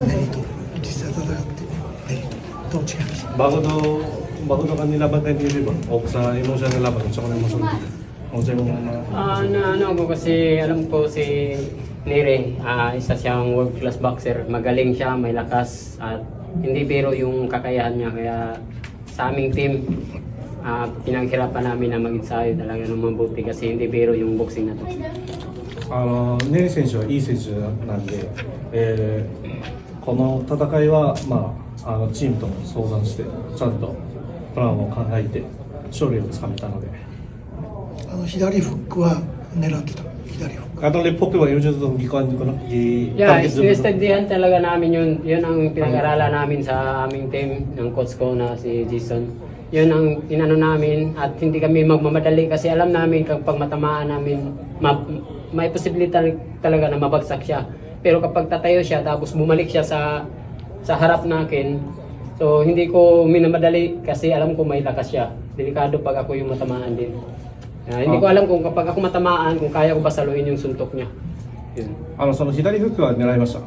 ネリと実際戦ってネリとどう違います？ bago ka nilaban kay Neri ba? O sa imo siya nilaban, tsaka imo siya. O sa imo Ano ko kasi alam ko si Neri, isa siyang world class boxer. Magaling siya, may lakas at hindi biro yung kakayahan niya. Kaya sa aming team, pinaghirapan namin na mag-ensayo talaga ng mabuti kasi hindi biro yung boxing na to. ネリ選手はいい選手なんで、この戦いは、チームとも相談してちゃんとプランを考えて勝利をつかめたので。左フックは狙ってた。左フック。Atong lip hook ba yung dito gikuan ko no? Yeah, studyhan talaga namin yun. Yun ang pinag-aralan namin sa aming team ng coach ko na si Jason. Yun ang inano namin at hindi kami magmamadali kasi alam namin kapag matamaan namin may posibilidad talaga na mabagsak siya. Pero kapag tatayo siya tapos bumalik siya sa harap nakin, so hindi ko minamadali kasi alam ko may lakas siya. Delikado pag ako yung matamaan din. Hindi ko alam kung kapag ako matamaan, kung kaya ko ba saluhin yung suntok niya. Yun. その左フックは狙いました。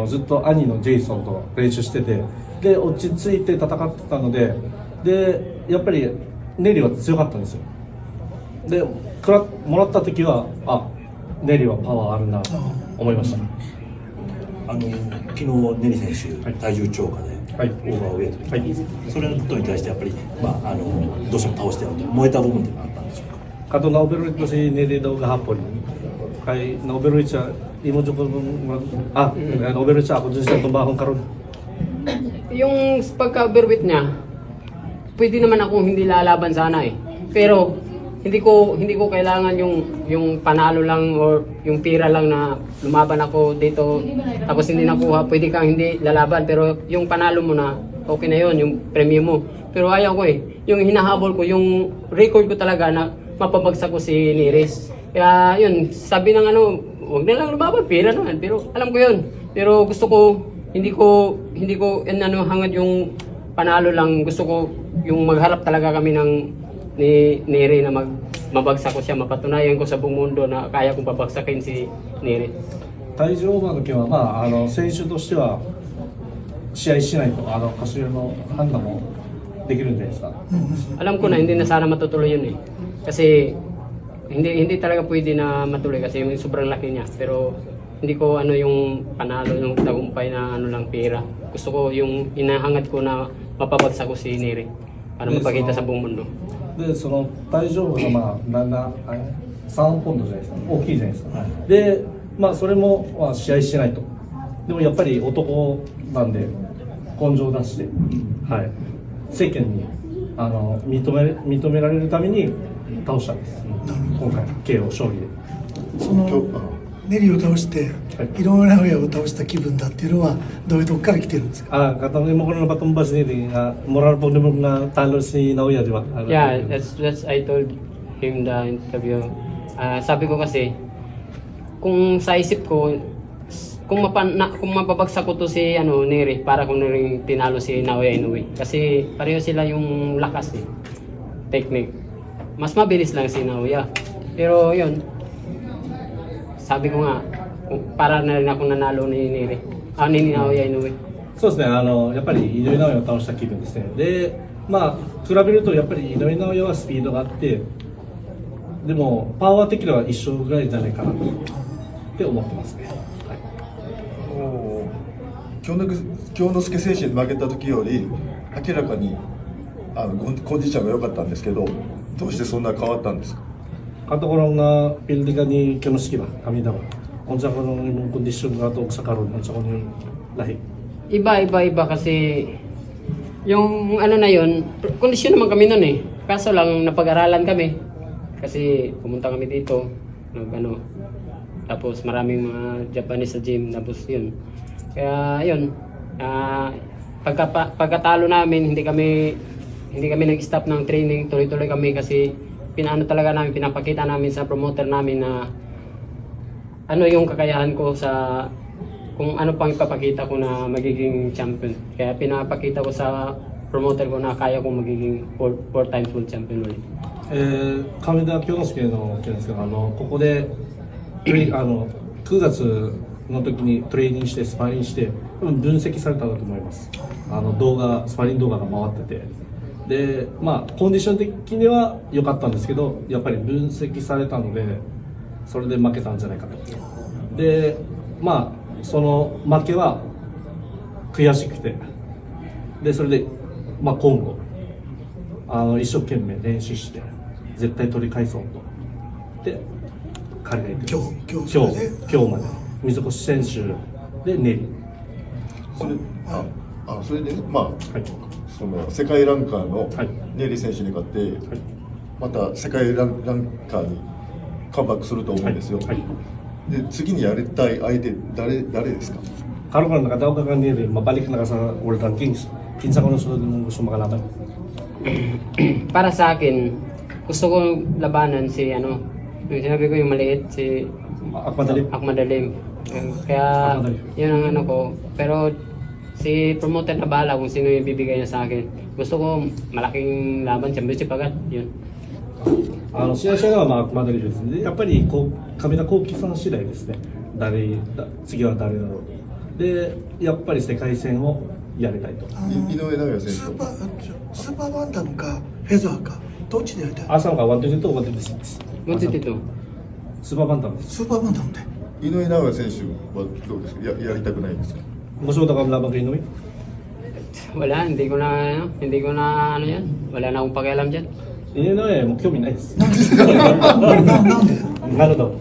ずっと兄のジェイソンと練習してて、で落ち着いて戦ってたので、やっぱりネリは強かったんですよ。でもらった時はネリはパワーあるなと思いました。昨日ネリ選手、体重超過で、オーバーウェイト、それのことに対してやっぱり、どうしても倒してやろうと燃えた部分ってあったんでしょうか。Kato na-overweight ko si Neri daw kahapon. Kay na-overweight siya, imo jud ko na-overweight siya ako dun siya tumbahon karon. Yung pagka-overweight niya, pwede naman akong hindi lalaban sana eh. Pero hindi ko kailangan yung panalo lang or yung tira lang na lumaban ako dito tapos hindi nakuha, pwede kang hindi lalaban pero yung panalo mo na okay na yun, yung premium mo. Pero ayaw ko eh, yung hinahabol ko, yung record ko talaga na mapabagsak ko si Neris. Kaya yun, sabi ng huwag na lang lumaban, pira naman. Pero alam ko yun. Pero gusto ko, hindi ko hangad yung panalo lang. Gusto ko yung magharap talaga kami ni Neri na mabagsak ko siya, mapatunayan ko sa buong mundo na kaya kong babagsakin si Neri. 体重オーバーの件は、選手としては試合しないとカシオの判断もできるんじゃないですか。Alam ko na hindi na sana matutuloy yun eh. Kasi hindi talaga pwede na matuloy kasi yung sobrang laki niya. Pero hindi ko yung panalo, yung tagumpay na lang pera. Gusto ko yung inahangad ko na mapabagsak ko si Neri para mapakita sa buong mundo. でその体重が3ポンドじゃないですか、大きいじゃないですか。でそれも試合しないと。でもやっぱり男なんで根性出して、世間に認められるために倒したんです。今回 KO 勝利で。そのネリを倒して、井上尚弥を倒した気分だっていうのはどういうとこから来てるんですか？Katong mo ko na patumbas ni moral po naman na talo si Naoya, di ba? Yeah, that's I told him the interview. Sabi ko kasi kung sa isip ko kung mapabagsak ko to si Neri para kung rin tinalo si Naoya Inoue kasi pareho sila yung lakas eh, technique. Mas mabilis lang si Naoya. Pero yun, sabi ko nga para na rin ako nanalo ni Neri. Ni Naoya Inoue. そうですね、やっぱり井上尚弥を倒した気分ですね。で、比べるとやっぱり井上尚弥はスピードがあって、でもパワー的には一緒ぐらいじゃないかなって思ってますね。京之助選手に負けた時より明らかにコンディションが良かったんですけど、どうしてそんな変わったんですか？Katukurang na pildigan ni Kionosuke ba? Kami daw. Kung saan ko yung kondisyon nga ito sa karoon, kung saan ko yung lahi. Iba kasi yung na yun, kondisyon naman kami nun eh. Kaso lang napag-aralan kami. Kasi pumunta kami dito, tapos maraming mga Japanese sa gym, tapos yun. Kaya yun, pagkatalo namin, hindi kami nag-stop ng training, tuloy-tuloy kami kasi pinapakita namin sa promoter namin na yung kakayahan ko sa kung ano pang ipapakita ko na magiging champion. Kaya pinapakita ko sa promoter ko na kaya kong magiging 4 times world champion ulit. 亀田京之介の件ですけど、ここで9月の時にトレーニングしてスパーリングして、分析されたんだと思います。動画、スパリング動画が回ってて、で、まあコンディション的には良かったんですけど、やっぱり分析されたので、それで負けたんじゃないかと。で、まあその負けは悔しくて、でそれでまあ今後一生懸命練習して絶対取り返そうと。で、彼が言ってます。今日まで水越選手でネリ。それそれでね、まあ、はい、その世界ランカーのはいネリー選手に勝って、はい、また世界ランカーにカムバックすると思うんですよ。はいはい、で次にやりたい相手誰ですかKalau ko nakadaog ka nili, mabalik na ka sa World Rankings. Kinsa ko na sunod mong gusto makalaban? Para sa akin, gusto ko labanan si yung sinabi ko yung maliit, si Akmadali. Akmadalim. Kaya yun ang ano ko. Pero si promoter na bahala kung sino yung bibigay niya sa akin. Gusto ko malaking laban, championship agad. Yun. 試合者がまあakmadaliですね。やっぱりこう上田幸喜さん次第ですね。次は誰だろう。で、やっぱり世界戦をやりたいと。井上尚弥選手スーパーバンタムかフェザーかどっちでやりたい？朝が122と126です。Mo dito. スーパーバンタムです。スーパーバンタムで井上尚弥選手はどうですかやりたくないですかGusto mo ka laban kay Inoue? Wala, hindi ko na ano yan. Wala na akong pakialam dyan. Inoueも興味ないです。なんでなるほど。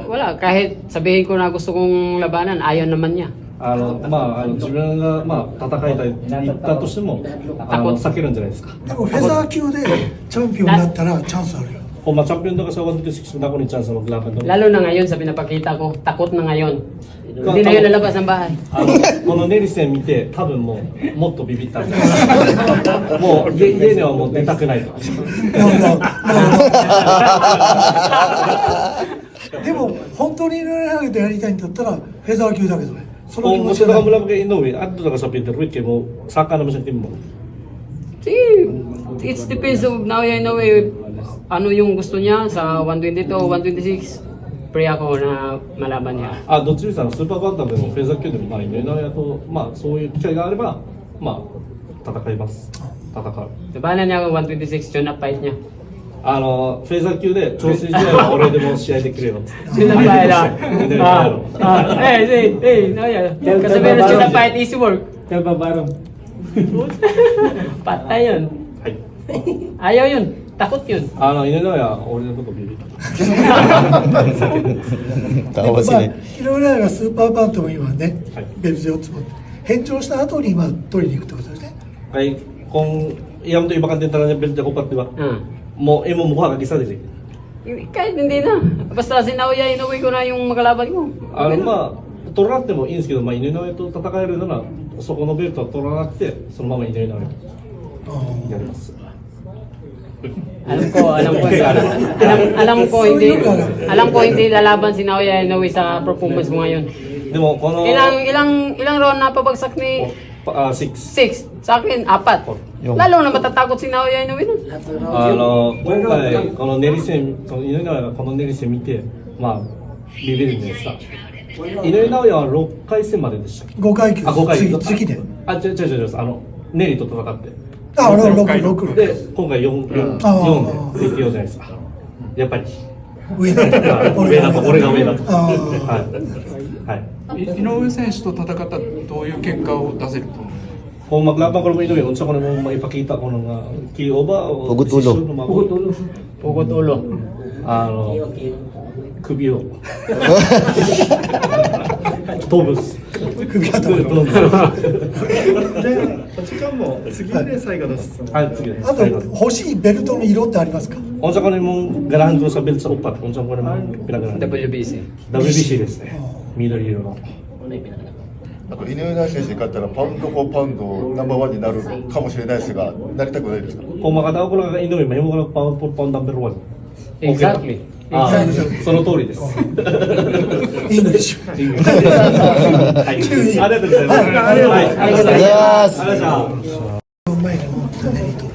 Wala, kahit sabihin ko na gusto kong labanan, ayaw naman niya. 自分が戦いたいって言ったとしても避けるんじゃないですか。でもフェザー級でチャンピオンになったらチャンスあるよ Kung ma-champion daw ka sa 126 mo na ako ni chance na maglaban doon. Lalo na ngayon sa pinapakita ko, takot na ngayon. Hindi na yun lalabas ng bahay. このネリ戦見て多分もっとビビったんじゃないですか。もう家にはもう出たくないと。でも本当にいろいろ投げてやりたいんだったらフェザー級だけどねその気 Kung 持ち gusto は ka ない mula kay Inoue, adto ka sa Peter Witt, mo saka naman sa team mo. See, it depends on now I know ano yung gusto niya sa 122 o 126. Pray ako na malaban niya. どっちみちスーパーバンタムでもフェザー級でも井上尚弥とそういう機会があれば戦います。戦う。 Labanan niya ako 126, yun na fight niya. フェザー級で調整試合は俺でも試合できるよ。 Yun na fight kasabihan na yun na fight easy work. Patay yun. はい。 Ayaw yun. Takot yun. 井上尚弥は俺のことビビった。でもまあいろいろなスーパーバンタム今ね、はいベルト4つ持って返上した後に今取りに行くってことですね Kay kung iyam to ibakan din talaga ng belt ko pat, di ba? Mo mukha ka gisa din. Kahit hindi na. Basta sinawiya, inuwi ko na yung makalaban ko. 取らなくてもいいんですけど、井上と戦えるならそこのベルトは取らなくてそのまま井上尚弥とやります。 Alam ko hindi lalaban si Naoya Inoue sa performance mo ngayon. でもこの Ilang round na pabagsak ni 6 6. Sa akin 4. Lalo na matatakot si Naoya Inoue nun. 今回このネリ戦井上尚弥がこのネリ戦見てビビるんですが井上尚弥は6回戦まででしたっけ5階級5回次で違うネリと戦って6で今回4で適用じゃないですかやっぱり上だと俺が上だとはい井上選手と戦ったらどういう結果を出せると思う Kung maglaban ko naman ito, unsa ko naman maipakita ko ng kiyo ba o Pugot ulo. Pugot ulo. Kubiを飛ぶす首が飛ぶ時間も次で最後の質問はい次ですあと欲しいベルトの色ってありますか unsa ko naman ganahan ko sa belt sa upat unsa ko naman pinaganahan WBC. WBC ですね緑色の井上尚弥選手に勝ったらパウンド・フォー・パウンドナンバーワンになるかもしれないですがなりたくないですか Kung makatao ko lang kay Inoue, mahimo ko lang pound number 1. Exactly. その通りです。イングリッシュはい、ありがとうございます。はいありがとうございますありがとうございました。前に持ったネリと